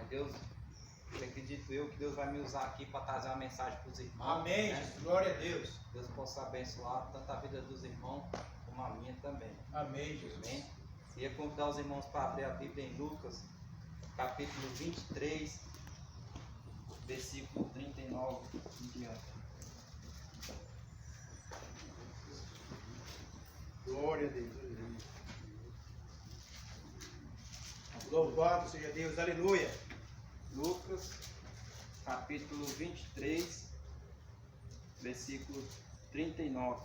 Deus, acredito eu que Deus vai me usar aqui para trazer uma mensagem para os irmãos. Amém. Né? Glória a Deus. Deus possa abençoar tanto a vida dos irmãos como a minha também. Amém, Jesus. Amém. Queria convidar os irmãos para abrir a Bíblia em Lucas, capítulo 23, versículo 39 em diante. Glória a Deus. Louvado seja Deus. Aleluia. Lucas, capítulo 23, versículo 39.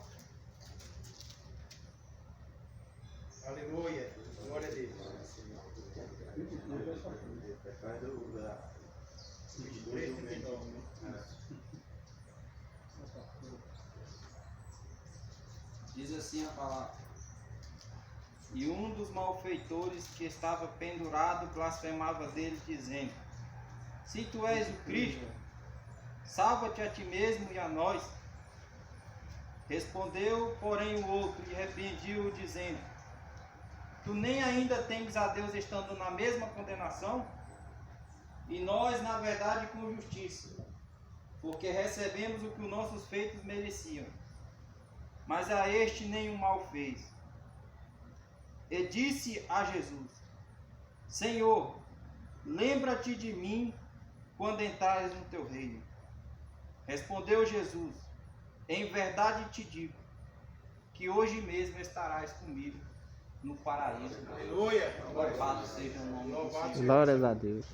Aleluia. Glória a Deus. 23, 39. Diz assim a palavra: e um dos malfeitores que estava pendurado blasfemava dele, dizendo: se tu és o Cristo, salva-te a ti mesmo e a nós. Respondeu, porém, o outro e repreendiu-o, dizendo: tu nem ainda temes a Deus estando na mesma condenação? E nós, na verdade, com justiça, porque recebemos o que os nossos feitos mereciam. Mas a este nenhum mal fez. E disse a Jesus: Senhor, lembra-te de mim quando entrares no teu reino. Respondeu Jesus: em verdade te digo, que hoje mesmo estarás comigo no paraíso. Aleluia. Louvado seja o nome do Senhor. Glórias a Deus.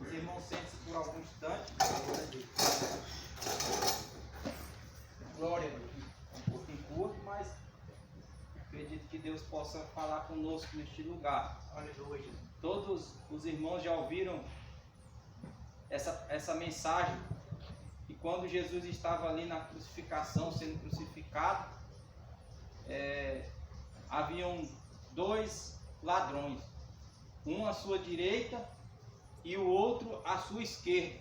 Os irmãos sentem-se por algum instante. Glória a Deus. Um pouquinho curto, mas acredito que Deus possa falar conosco neste lugar. Aleluia. Todos os irmãos já ouviram essa mensagem. E quando Jesus estava ali na crucificação, sendo crucificado, haviam dois ladrões, um à sua direita e o outro à sua esquerda.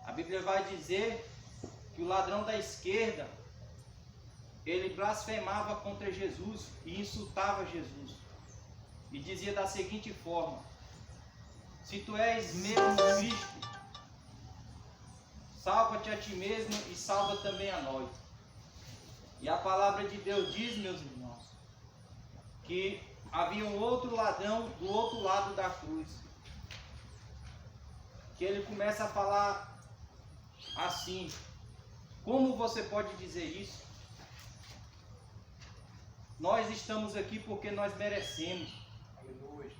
A Bíblia vai dizer que o ladrão da esquerda, ele blasfemava contra Jesus e insultava Jesus, e dizia da seguinte forma: se tu és mesmo Cristo, salva-te a ti mesmo e salva também a nós. E a palavra de Deus diz, meus irmãos, que havia um outro ladrão do outro lado da cruz, que ele começa a falar assim: como você pode dizer isso? Nós estamos aqui porque nós merecemos. Aleluia.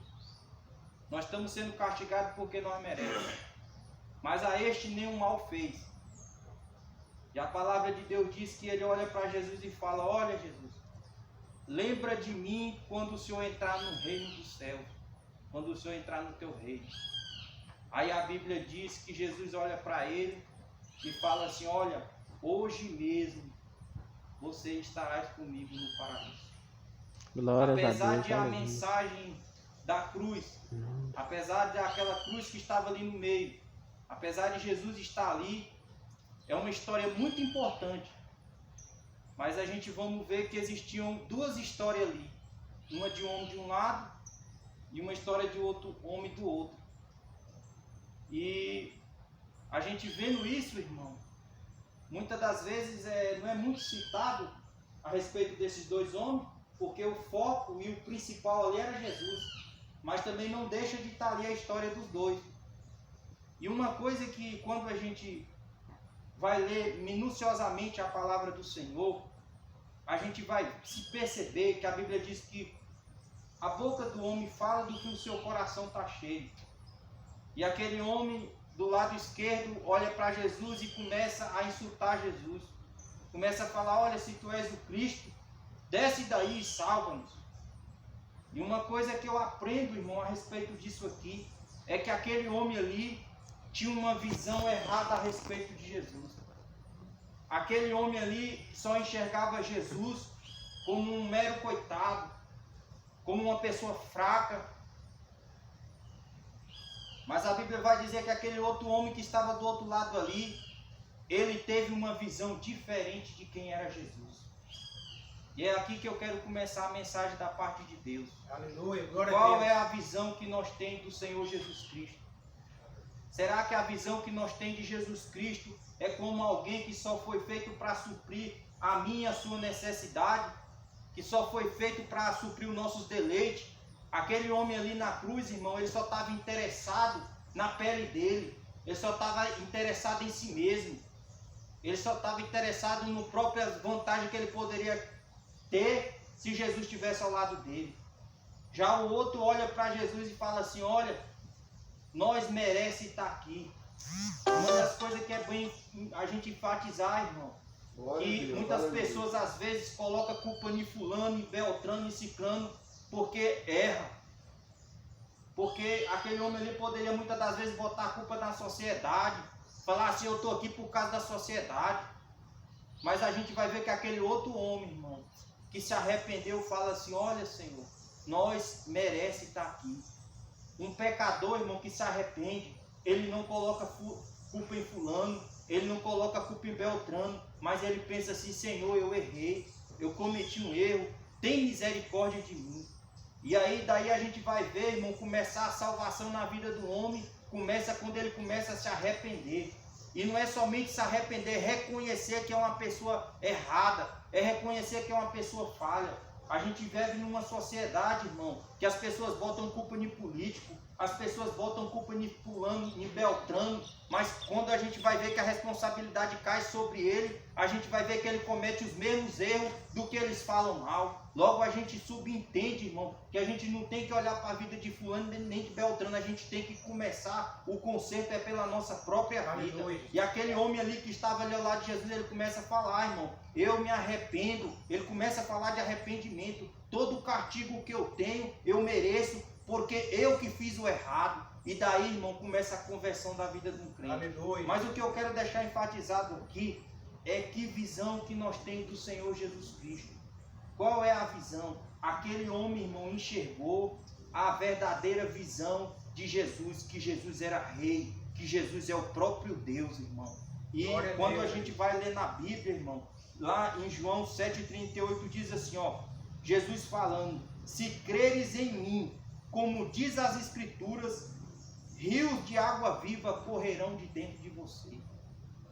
Nós estamos sendo castigados porque nós merecemos. Mas a este nenhum mal fez. E a palavra de Deus diz que ele olha para Jesus e fala: olha, Jesus, lembra de mim quando o Senhor entrar no reino dos céus, quando o Senhor entrar no teu reino. Aí a Bíblia diz que Jesus olha para ele e fala assim: olha, hoje mesmo você estarás comigo no paraíso. Glórias Apesar a Deus. de a Aleluia. mensagem da cruz, apesar daquela cruz que estava ali no meio, apesar de Jesus estar ali, é uma história muito importante. Mas a gente vamos ver que existiam duas histórias ali, uma de um homem de um lado e uma história de outro homem do outro. E a gente vendo isso, irmão, muitas das vezes não é muito citado a respeito desses dois homens, porque o foco e o principal ali era Jesus, mas também não deixa de estar ali a história dos dois. E uma coisa que quando a gente vai ler minuciosamente a palavra do Senhor, a gente vai se perceber que a Bíblia diz que a boca do homem fala do que o seu coração está cheio. E aquele homem do lado esquerdo olha para Jesus e começa a insultar Jesus. Começa a falar: olha, se tu és o Cristo, desce daí e salva-nos. E uma coisa que eu aprendo, irmão, a respeito disso aqui, é que aquele homem ali tinha uma visão errada a respeito de Jesus. Aquele homem ali só enxergava Jesus como um mero coitado, como uma pessoa fraca. Mas a Bíblia vai dizer que aquele outro homem que estava do outro lado ali, ele teve uma visão diferente de quem era Jesus. E é aqui que eu quero começar a mensagem da parte de Deus. Aleluia. Glória a Qual Deus. é a visão que nós temos do Senhor Jesus Cristo? Será que a visão que nós temos de Jesus Cristo é como alguém que só foi feito para suprir a minha, a sua necessidade? Que só foi feito para suprir os nossos deleites? Aquele homem ali na cruz, irmão, ele só estava interessado na pele dele. Ele só estava interessado em si mesmo. Ele só estava interessado na própria vantagem que ele poderia ter se Jesus estivesse ao lado dele. Já o outro olha para Jesus e fala assim: olha, nós merece estar aqui. Uma das coisas que é bem a gente enfatizar, irmão, que muitas pessoas às vezes colocam culpa em fulano, em Beltrano, em Ciclano, porque erra. Porque aquele homem ali poderia muitas das vezes botar a culpa na sociedade, falar assim: eu estou aqui por causa da sociedade. Mas a gente vai ver que aquele outro homem, irmão, que se arrependeu, fala assim: olha, Senhor, nós merece estar aqui. Um pecador, irmão, que se arrepende, ele não coloca culpa em fulano, ele não coloca culpa em Beltrano, mas ele pensa assim: Senhor, eu errei, eu cometi um erro, tem misericórdia de mim. E aí daí a gente vai ver, irmão, começar a salvação na vida do homem, começa quando ele começa a se arrepender. E não é somente se arrepender, é reconhecer que é uma pessoa errada, é reconhecer que é uma pessoa falha. A gente vive numa sociedade, irmão, que as pessoas botam culpa em político, as pessoas botam culpa em fulano, em Beltrano, mas quando a gente vai ver que a responsabilidade cai sobre ele, a gente vai ver que ele comete os mesmos erros do que eles falam mal. Logo a gente subentende, irmão, que a gente não tem que olhar para a vida de fulano nem de Beltrano, a gente tem que começar, o conserto é pela nossa própria vida. E aquele homem ali que estava ali ao lado de Jesus, ele começa a falar: irmão, eu me arrependo. Ele começa a falar de arrependimento. Todo o castigo que eu tenho, eu mereço, porque eu que fiz o errado. E daí, irmão, começa a conversão da vida de um crente. Aleluia. Mas o que eu quero deixar enfatizado aqui é que visão que nós temos do Senhor Jesus Cristo. Qual é a visão? Aquele homem, irmão, enxergou a verdadeira visão de Jesus, que Jesus era rei, que Jesus é o próprio Deus, irmão. E quando a gente vai ler na Bíblia, irmão, lá em João 7,38 diz assim, ó, Jesus falando: se creres em mim, como diz as Escrituras, rios de água viva correrão de dentro de você.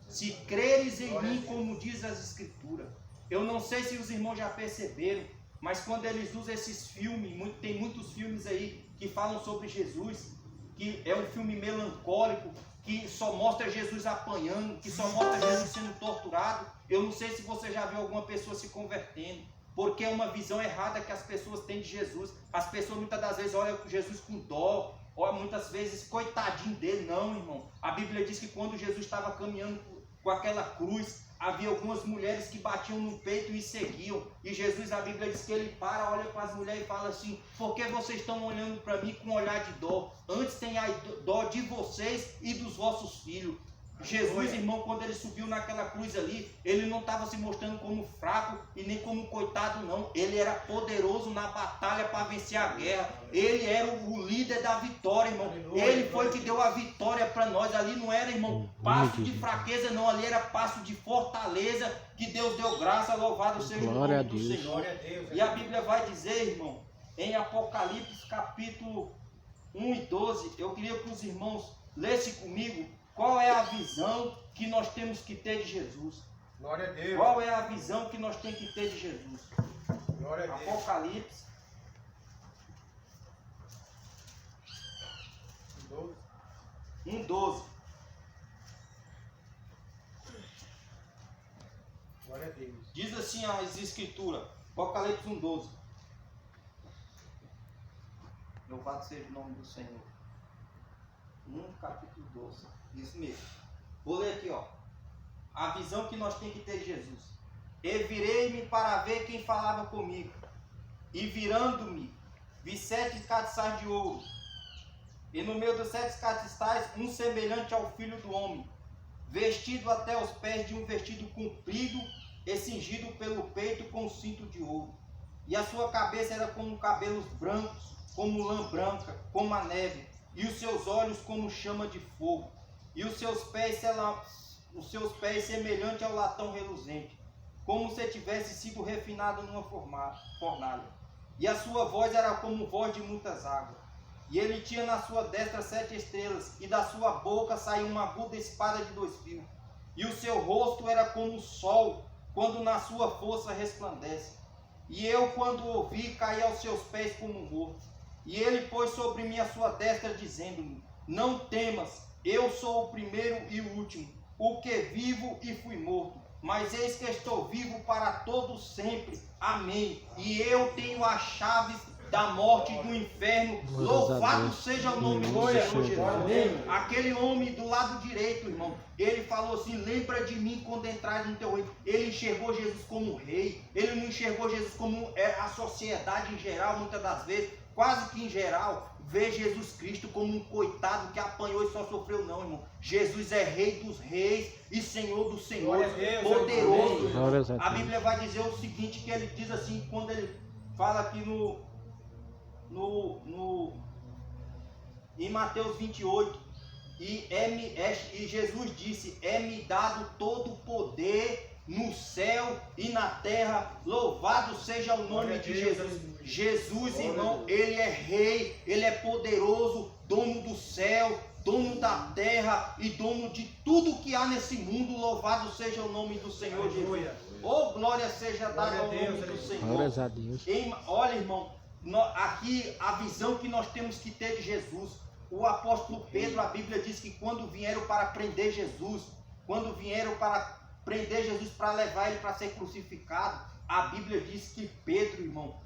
Se creres em mim, como diz as Escrituras. Eu não sei se os irmãos já perceberam, mas quando eles usam esses filmes, tem muitos filmes aí que falam sobre Jesus, que é um filme melancólico, que só mostra Jesus apanhando, que só mostra Jesus sendo torturado. Eu não sei se você já viu alguma pessoa se convertendo, porque é uma visão errada que as pessoas têm de Jesus. As pessoas muitas das vezes olham Jesus com dó, olham muitas vezes coitadinho dele. Não, irmão. A Bíblia diz que quando Jesus estava caminhando com aquela cruz, havia algumas mulheres que batiam no peito e seguiam. E Jesus, a Bíblia diz que ele para, olha para as mulheres e fala assim: por que vocês estão olhando para mim com um olhar de dó? Antes tenha dó de vocês e dos vossos filhos. Jesus, irmão, quando ele subiu naquela cruz ali, ele não estava se mostrando como fraco e nem como coitado, não. Ele era poderoso na batalha para vencer a guerra. Ele era o líder da vitória, irmão. Ele foi que deu a vitória para nós. Ali não era, irmão, passo de fraqueza, não. Ali era passo de fortaleza, que Deus deu graça. Louvado seja o nome do Senhor. E a Bíblia vai dizer, irmão, em Apocalipse capítulo 1 e 12, eu queria que os irmãos lessem comigo. Qual é a visão que nós temos que ter de Jesus? Glória a Deus. Qual é a visão que nós temos que ter de Jesus? Glória a Deus. Apocalipse 1:12. Glória a Deus. Diz assim as Escrituras, Apocalipse 1:12. Louvado seja o nome do Senhor. capítulo 12. Isso mesmo. Vou ler aqui, ó. A visão que nós temos que ter de Jesus. E virei-me para ver quem falava comigo. E virando-me, vi 7 castiçais de ouro. E no meio dos 7 castiçais, um semelhante ao Filho do Homem, vestido até os pés de um vestido comprido e cingido pelo peito com um cinto de ouro. E a sua cabeça era como cabelos brancos, como lã branca, como a neve, e os seus olhos como chama de fogo. E os seus pés semelhante ao latão reluzente, como se tivesse sido refinado numa fornalha. E a sua voz era como voz de muitas águas. E ele tinha na sua destra 7 estrelas, e da sua boca saiu uma aguda espada de 2 fios. E o seu rosto era como o sol, quando na sua força resplandece. E eu, quando ouvi, caí aos seus pés como morto. E ele pôs sobre mim a sua destra, dizendo-me: não temas, eu sou o primeiro e o último, o que vivo e fui morto. Mas eis que estou vivo para todo sempre. Amém. E eu tenho as chaves da morte e do inferno. Louvado seja o nome do Senhor Jesus. Aquele homem do lado direito, irmão, ele falou assim: lembra de mim quando entrares no teu reino. Ele enxergou Jesus como rei. Ele não enxergou Jesus como a sociedade em geral, muitas das vezes, quase que em geral, vê Jesus Cristo como um coitado que apanhou e só sofreu. Não, irmão. Jesus é Rei dos reis e Senhor dos senhores, poderoso. A Bíblia vai dizer o seguinte, que ele diz assim, quando ele fala aqui em Mateus 28, e Jesus disse: é-me dado todo o poder no céu e na terra, louvado seja o nome de Jesus. Jesus, irmão, ele é rei, ele é poderoso, dono do céu, dono da terra e dono de tudo que há nesse mundo. Louvado seja o nome do Senhor Jesus. Oh, glória seja dada ao nome do Senhor. Glórias a Deus. Olha, irmão, aqui a visão que nós temos que ter de Jesus. O apóstolo Pedro, a Bíblia diz que quando vieram para prender Jesus, para levar ele para ser crucificado, a Bíblia diz que Pedro, irmão,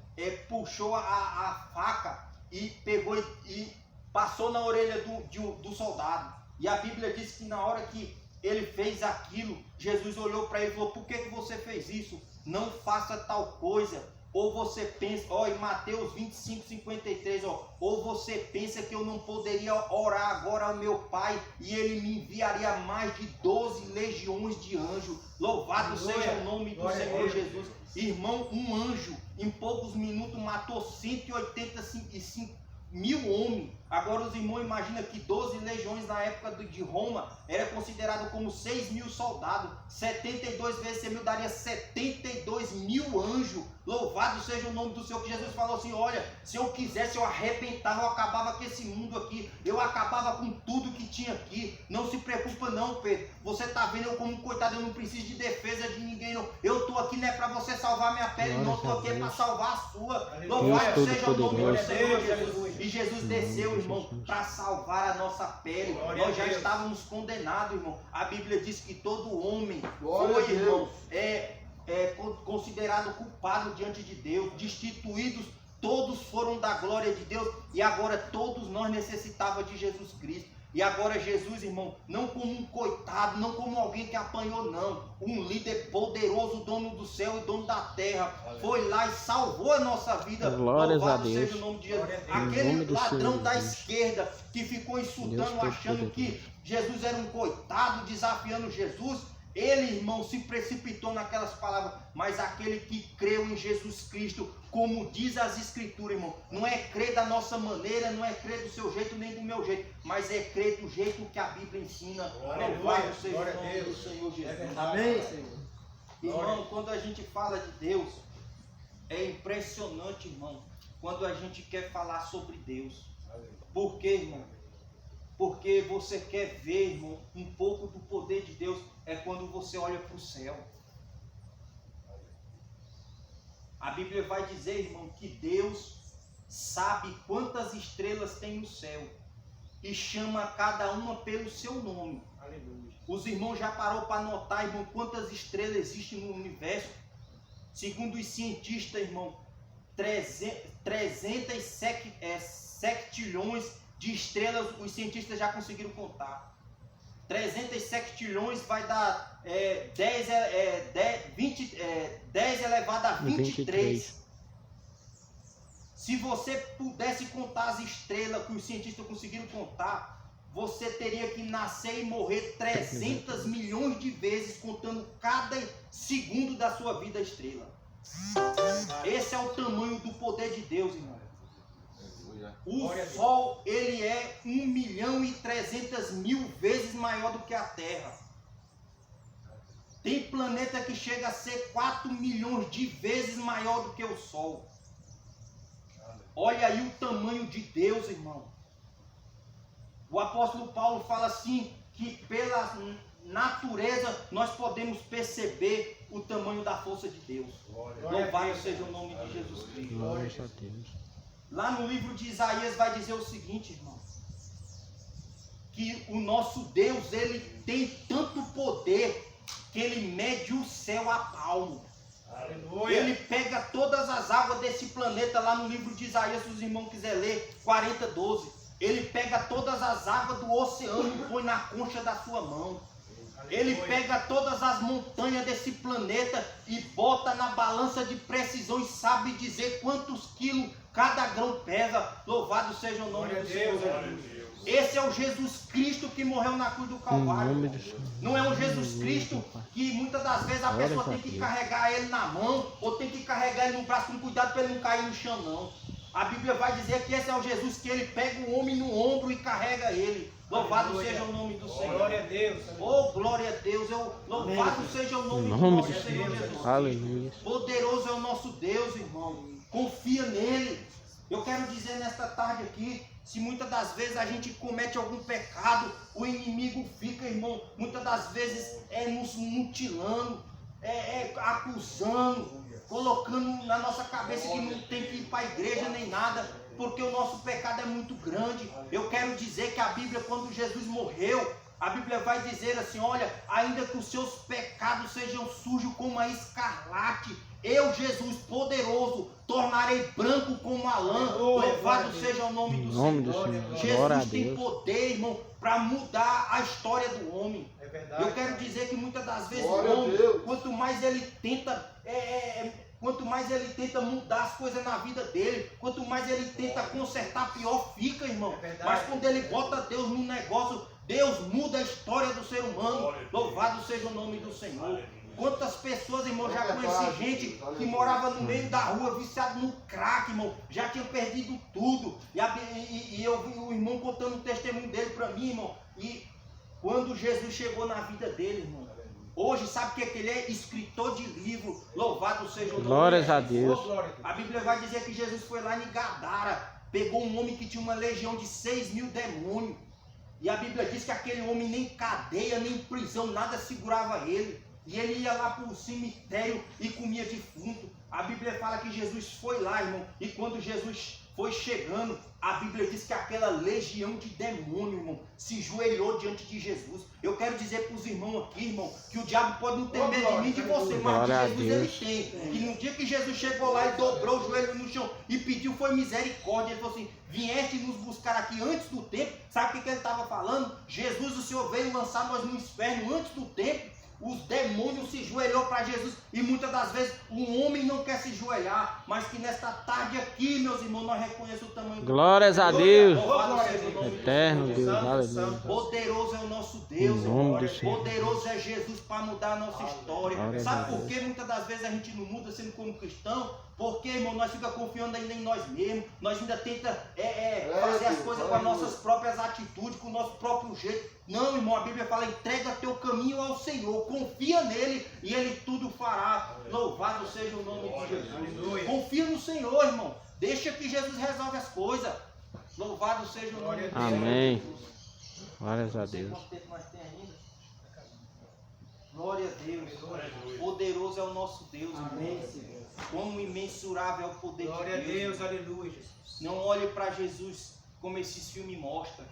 puxou a faca e pegou e passou na orelha do soldado. E a Bíblia diz que na hora que ele fez aquilo, Jesus olhou para ele e falou: por que você fez isso? Não faça tal coisa. Ou você pensa, em Mateus 25, 53, ou você pensa que eu não poderia orar agora ao meu Pai e ele me enviaria mais de 12 legiões de anjos. Louvado seja o nome do Senhor Jesus. Irmão, um anjo em poucos minutos matou 185 mil homens. Agora os irmãos imaginam que 12 legiões na época de Roma era considerado como 6 mil soldados. 72 vezes 100 mil daria 72 mil anjos. Louvado seja o nome do Senhor, que Jesus falou assim: olha, se eu quisesse eu arrebentava, eu acabava com esse mundo aqui, eu acabava com tudo que tinha aqui. Não se preocupa não, Pedro, você está vendo eu como um coitado, eu não preciso de defesa de ninguém não. Eu estou aqui não é para você salvar minha pele, não, estou aqui para salvar a sua. Louvado seja o nome do Senhor Jesus. E Jesus desceu, irmão, para salvar a nossa pele. Nós já estávamos condenados, irmão. A Bíblia diz que todo homem foi, irmão, considerado culpado diante de Deus, destituídos, todos foram da glória de Deus, e agora todos nós necessitávamos de Jesus Cristo. E agora Jesus, irmão, não como um coitado, não como alguém que apanhou, não. Um líder poderoso, dono do céu e dono da terra, foi lá e salvou a nossa vida. Glórias a Deus. Seja o nome de Jesus. Aquele ladrão da esquerda que ficou insultando, achando que Jesus era um coitado, desafiando Jesus, ele, irmão, se precipitou naquelas palavras. Mas aquele que creu em Jesus Cristo, como diz as Escrituras, irmão, não é crer da nossa maneira, não é crer do seu jeito nem do meu jeito, mas é crer do jeito que a Bíblia ensina. Louvado seja o nome do Senhor Jesus. Amém, Senhor. Irmão, quando a gente fala de Deus, é impressionante, irmão, quando a gente quer falar sobre Deus. Por quê, irmão? Porque você quer ver, irmão, um pouco do poder de Deus é quando você olha para o céu. A Bíblia vai dizer, irmão, que Deus sabe quantas estrelas tem no céu e chama cada uma pelo seu nome. Aleluia. Os irmãos já parou para notar, irmão, quantas estrelas existem no universo? Segundo os cientistas, irmão, 307 septilhões de estrelas os cientistas já conseguiram contar. 307 trilhões vai dar 10 elevado a 23. Se você pudesse contar as estrelas que os cientistas conseguiram contar, você teria que nascer e morrer 300 milhões de vezes contando cada segundo da sua vida estrela. Esse é o tamanho do poder de Deus, irmão. O Sol, ele é 1.300.000 vezes maior do que a Terra. Tem planeta que chega a ser 4 milhões de vezes maior do que o Sol. Olha aí o tamanho de Deus, irmão. O apóstolo Paulo fala assim, que pela natureza nós podemos perceber o tamanho da força de Deus. Louvado seja o nome de Jesus Cristo. Glória a Deus. Lá no livro de Isaías vai dizer o seguinte, irmão, que o nosso Deus, ele tem tanto poder que ele mede o céu a palmo. Aleluia. Ele pega todas as águas desse planeta, lá no livro de Isaías, se os irmãos quiserem ler, 40:12. Ele pega todas as águas do oceano e põe na concha da sua mão. Ele pega todas as montanhas desse planeta e bota na balança de precisão e sabe dizer quantos quilos cada grão pesa. Louvado seja o nome do Senhor. Esse é o Jesus Cristo que morreu na cruz do Calvário. Não é um Jesus Cristo que muitas das vezes a pessoa tem que carregar ele na mão ou tem que carregar ele no braço com cuidado para ele não cair no chão, não. A Bíblia vai dizer que esse é o Jesus que ele pega o homem no ombro e carrega ele. Louvado seja o nome do Senhor. Glória a Deus. Oh, glória a Deus. Louvado seja o nome do nosso Senhor Jesus. Aleluia. Poderoso é o nosso Deus, irmão. Confia nele. Eu quero dizer nesta tarde aqui, se muitas das vezes a gente comete algum pecado, o inimigo fica, irmão, muitas das vezes nos mutilando, acusando, colocando na nossa cabeça que não tem que ir para a igreja nem nada, porque o nosso pecado é muito grande. Eu quero dizer que a Bíblia, quando Jesus morreu, a Bíblia vai dizer assim, olha, ainda que os seus pecados sejam sujos como a escarlate, eu, Jesus poderoso, tornarei branco como a lã. Louvado seja o nome do Senhor. Jesus tem poder, irmão, para mudar a história do homem. É verdade. Eu quero dizer que muitas das vezes o homem, quanto mais ele tenta mudar as coisas na vida dele, quanto mais ele tenta consertar, pior fica, irmão. Mas quando ele bota Deus no negócio, Deus muda a história do ser humano. Louvado seja o nome do Senhor. Quantas pessoas, irmão, já conheci gente que morava no meio da rua, viciado no crack, irmão, já tinha perdido tudo. E eu vi o irmão contando o testemunho dele para mim, irmão. E quando Jesus chegou na vida dele, irmão, hoje, sabe o que é que ele é? Escritor de livro. Louvado seja o nome de Jesus. Glórias a Deus. A Bíblia vai dizer que Jesus foi lá em Gadara, pegou um homem que tinha uma legião de 6.000 demônios. E a Bíblia diz que aquele homem nem cadeia, nem prisão, nada segurava ele. E ele ia lá para o cemitério e comia defunto. A Bíblia fala que Jesus foi lá, irmão. E quando Jesus foi chegando, a Bíblia diz que aquela legião de demônio, irmão, se joelhou diante de Jesus. Eu quero dizer para os irmãos aqui, irmão, que o diabo pode não ter medo de mim e de você, mas de Jesus ele tem. Que no dia que Jesus chegou lá, ele dobrou o joelho no chão e pediu, foi misericórdia. Ele falou assim, vieste nos buscar aqui antes do tempo. Sabe o que ele estava falando? Jesus, o Senhor veio lançar nós no inferno antes do tempo. Os demônios se joelhou para Jesus e muitas das vezes o homem não quer se joelhar, mas que nesta tarde aqui, meus irmãos, nós reconhecemos o tamanho do Glórias a Deus. Eterno Eterno Deus, aleluia. Poderoso é o nosso Deus, Em nome do Senhor. poderoso é Jesus para mudar a nossa história. Glórias Sabe a por Deus. que muitas das vezes a gente não muda sendo como cristão? Porque, irmão, nós ficamos confiando ainda em nós mesmos, nós ainda tentamos fazer as coisas com as nossas próprias atitudes, com o nosso próprio jeito. Não, irmão, a Bíblia fala, entrega teu caminho ao Senhor, confia nele e ele tudo fará. Louvado seja o nome de Jesus. Confia no Senhor, irmão. Deixa que Jesus resolve as coisas. Louvado seja o nome de Jesus. Amém. Glórias a Não sei Deus. quanto tempo nós temos ainda. Glória a Deus. Poderoso é o nosso Deus. Amém. Como imensurável é o poder Glória a de Deus. Deus, aleluia, Jesus. Não olhe para Jesus como esses filmes mostram,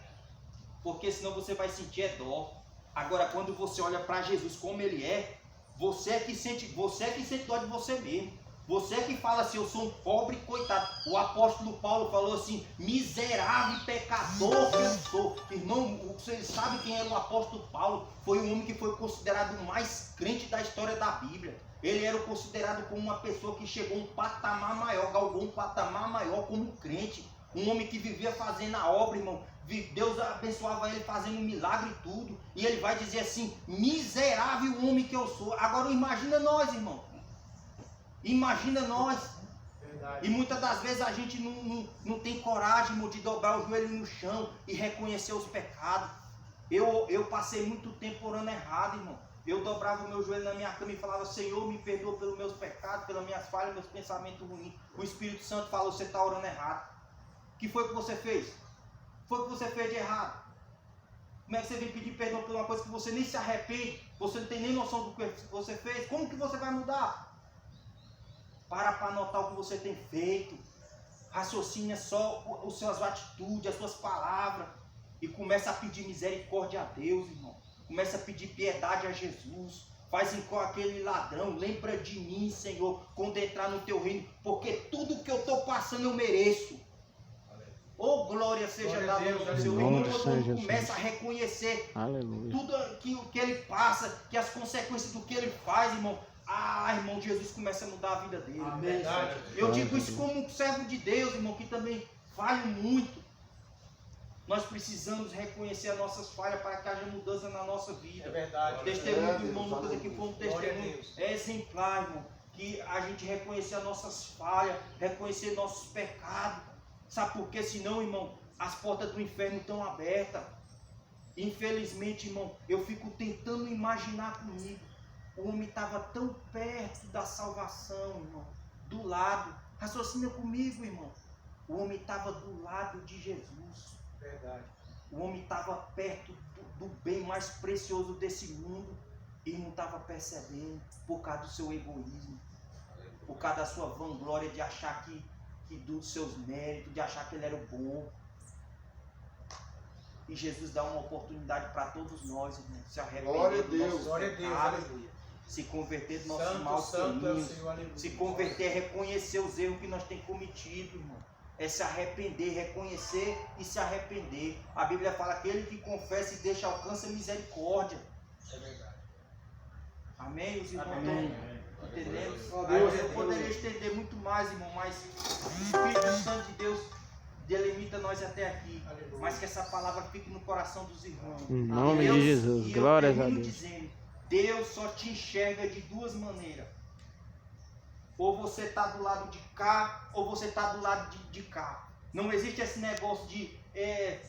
porque senão você vai sentir dó. Agora, quando você olha para Jesus como ele é, você é que sente dó de você mesmo. Você é que fala assim, eu sou um pobre coitado. O apóstolo Paulo falou assim, miserável e pecador que eu sou. Irmão, vocês sabem quem era o apóstolo Paulo? Foi um homem que foi considerado o mais crente da história da Bíblia. Ele era considerado como uma pessoa que chegou a um patamar maior, galgou um patamar maior como crente. Um homem que vivia fazendo a obra, irmão. Deus abençoava ele fazendo milagre e tudo. E ele vai dizer assim, miserável homem que eu sou. Agora imagina nós, irmão. Imagina nós. Verdade. E muitas das vezes a gente não tem coragem, irmão, de dobrar o joelho no chão e reconhecer os pecados. Eu passei muito tempo orando errado, irmão. Eu dobrava o meu joelho na minha cama e falava, Senhor, me perdoa pelos meus pecados, pelas minhas falhas, meus pensamentos ruins. O Espírito Santo falou, você está orando errado. O que foi que você fez? Foi o que você fez de errado. Como é que você vem pedir perdão por uma coisa que você nem se arrepende? Você não tem nem noção do que você fez? Como que você vai mudar? Para anotar o que você tem feito. Raciocina só as suas atitudes, as suas palavras. E começa a pedir misericórdia a Deus, irmão. Começa a pedir piedade a Jesus. Faz igual aquele ladrão. Lembra de mim, Senhor, quando entrar no teu reino. Porque tudo que eu estou passando eu mereço. Oh, glória seja dada ao seu nome. Quando começa a reconhecer Aleluia. tudo que ele passa, que as consequências do que ele faz, irmão. Ah, irmão, Jesus começa a mudar a vida dele. Amém. Eu digo isso como um servo de Deus, irmão, que também falha muito. Nós precisamos reconhecer as nossas falhas para que haja mudança na nossa vida. É verdade. O testemunho do irmão Lucas aqui foi um testemunho exemplar, irmão. Que a gente reconhecer as nossas falhas, reconhecer nossos pecados. Sabe por quê? Senão, irmão, as portas do inferno estão abertas. Infelizmente, irmão, eu fico tentando imaginar comigo. O homem estava tão perto da salvação, irmão. Do lado. Raciocina comigo, irmão. O homem estava do lado de Jesus. Verdade. O homem estava perto do bem mais precioso desse mundo e não estava percebendo por causa do seu egoísmo, por causa da sua vanglória de achar que dos seus méritos, de achar que ele era o bom. E Jesus dá uma oportunidade para todos nós, irmão, se arrepender do nosso pecado, se converter do nosso mau caminho, se converter, reconhecer os erros que nós temos cometido, irmão. É se arrepender, reconhecer e se arrepender. A Bíblia fala que aquele que confessa e deixa alcança misericórdia. É verdade. Amém? Os irmãos Amém. estão entendendo? Eu poderia estender muito mais, irmão, mas o Espírito Santo de Deus delimita nós até aqui. Aleluia. Mas que essa palavra fique no coração dos irmãos. Em nome Deus, de Jesus. e Glórias eu a termino Deus. dizendo, Deus só te enxerga de duas maneiras. Ou você está do lado de cá, ou você está do lado de cá. Não existe esse negócio de,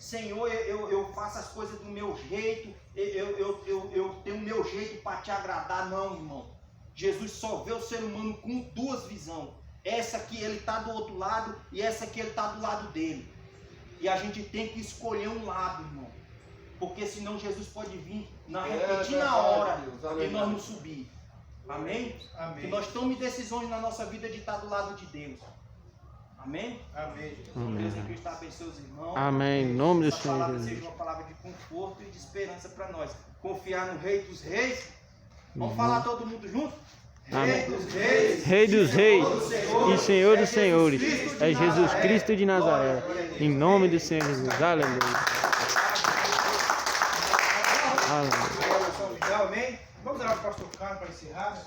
Senhor, eu faço as coisas do meu jeito, eu tenho o meu jeito para te agradar. Não, irmão. Jesus só vê o ser humano com duas visões. Essa aqui ele está do outro lado e essa aqui ele está do lado dele. E a gente tem que escolher um lado, irmão. Porque senão Jesus pode vir repetir na hora e nós não subir. Amém? Amém. Que nós tomemos decisões na nossa vida de estar do lado de Deus. Amém? Amém, Jesus. Amém. Deus em Cristo abençoe os irmãos. Amém. Em nome do Essa Senhor palavra Jesus. seja uma palavra de conforto e de esperança para nós. Confiar no Rei dos Reis. Vamos Uhum. falar todo mundo junto? Amém. Rei dos Reis. Rei dos Reis e Senhor dos é Senhores. Jesus É Jesus Nazaré. Cristo de Nazaré. Glória a Deus. Em nome do Senhor Jesus. Aleluia. Aleluia. Amém. Vamos orar para o pastor Carlos para encerrar.